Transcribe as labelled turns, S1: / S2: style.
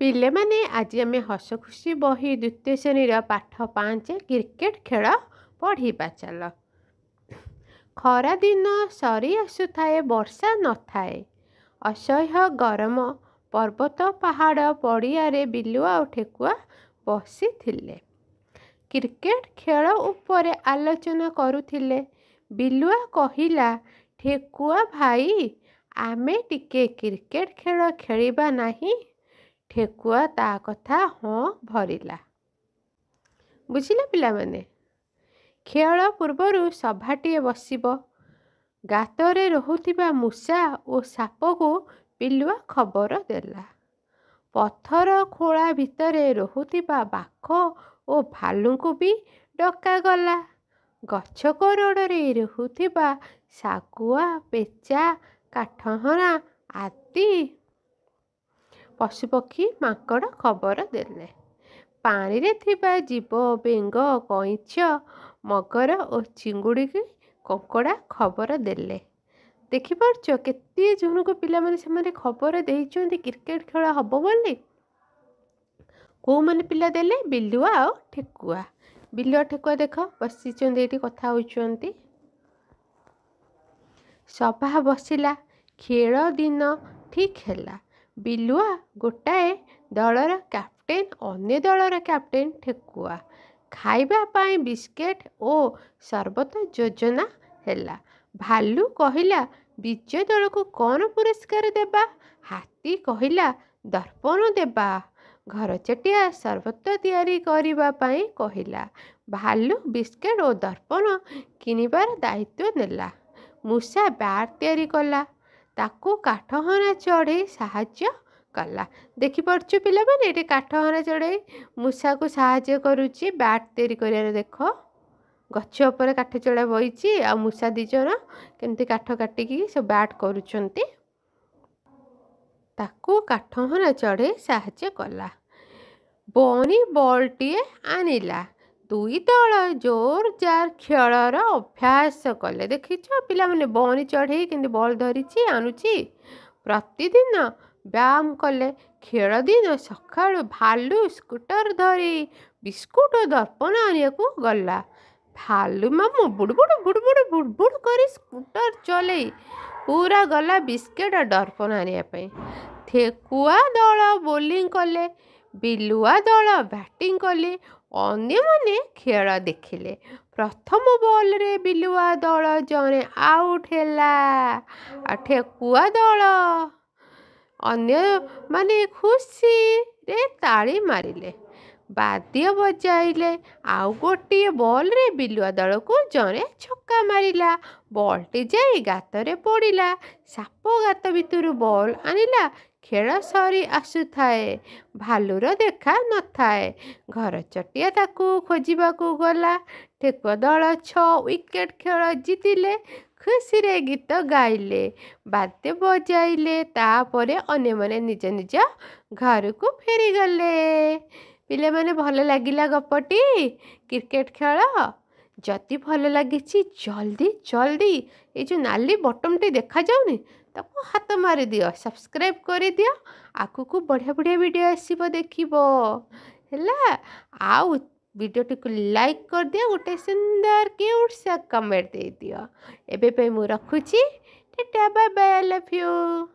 S1: पिले माने आज आम हस खुशी बही द्वितीय श्रेणी पाठ 5 क्रिकेट खेल पढ़ा चल। खरा दिन सरी आसुए वर्षा न थाए असह्य गरम पर्वत पहाड़ पड़िया बिलुआ और ठेकुआ बसी क्रिकेट खेल उपर आलोचना करुथिले। बिलुआ कहिला, ठेकुआ भाई आमे टिके क्रिकेट खेल खेलिबा नहीं। ठेकुआ ता कथा हाँ भरिला। बुझिले पिला माने? खेल पूर्वर सभाटीए बसिब। गातरे रहुथिबा मूषा और साप को बिलुआ खबर देला। पत्थर खोला भितरे रहुथिबा बाघ और भालू को भी डका गला। गछ कोरड़े रहुथिबा सागुआ पेचा काठहरा आदि पशुपक्षी माकड़ खबर देले। पानी रे थिबा जीव बेंग कईंच मगर और चिंगुड़ी की कंकड़ा खबर देले। देखिपारछ केते जन को पिला माने से खबर देइचंती क्रिकेट खेल हबो बोली। को माने पिला देले? बिलुआ और ठेकुआ। बिलुआ ठेकुआ देख बसिचंती एठी कथा होचंती। सभा बसिला। खेल दिन ठीक हैला। बिलुआ गोटाए दलर कैप्टेन, अन्य दलर कैप्टेन ठेकुआ। खाइबा पाई बिस्केट और सरबत योजना हैला। भालू कहिला, विजय दल को कौन पुरस्कार देबा? हाथी कहिला, दर्पण देबा। घर चटिया सरबत तैयारी करिबा पाई कहिला। भालू बिस्केट और दर्पण किनिबार दायित्व नेला। मूषा बैट तैयारी कला। ताकू काठहरा चढ़े साहाଯ୍य कला। देखिपारछु पिला माने एटे काठहरा चढ़े मूषा को साहाଯ୍य करुची बैट तैयारी करियारे। देख गछ उपर काठ चढ़ा बइची आ मूषा दी जन केमती काठ काटिकी सब बैट करुचंती। ताकू काठहरा चढ़े साहाଯ୍य कला। बनी बॉल टीए आनिला। दुई दल जोर जार खेलर अभ्यास कले। देखिछ पिला माने बनी चढ़े कि बॉल धरिची आनुची। प्रतिदिन व्यायाम कले। खेल दिन सकाळु भालू स्कूटर धरी बिस्कुट और दर्पण आनिया को गला। भालू मामू बुड़बुड़ बुड़बुड़ बुड़बुड़ करी स्कूटर चले पूरा गला बिस्केट और दर्पण आनिया पे। ठेकुआ दल बोलिंग कले। बिलुआ दल बैटिंग कले। अन्य माने खेल देखिले। प्रथम बॉल रे बिलुआ दल जने आउट हैला। ठेकुआ दल अन्य माने खुशी रे ताली मारिले, बाद्य बजाइले। आउ गोटे बॉल रे बिलुआ दल को जने छक्का मारिला। बॉलटी जाई गातरे पड़िला। साप गात भितरु बॉल आनिला। खेल सरी आसुथाए। भालूर देखा न थाए। घर चटिया ताकू खोजिबाकू गला। ठेकुआ दल 6 विकेट खेल जीतिले। खुशी रे गीत गाइले, बाद्य बजाइले। तापरे अन्य माने निज निज घर को फेरी गले। पिले माने भल लागिला गपटी क्रिकेट खेल? जदि भल लागिछि जल्दी जल्दी ये जो नाली बटन टी देखा जाउनी ताको हाथ मारी दियो, सब्सक्राइब कर दियो। आगु को बढ़िया बढ़िया वीडियो आसीबो देखिबो हैला। आउ वीडियो टी को लाइक कर दियो, गोटे सुंदर क्यूट सा कमेंट दे दियो। एबे पे मु रखुची। Tata bye bye, I love you.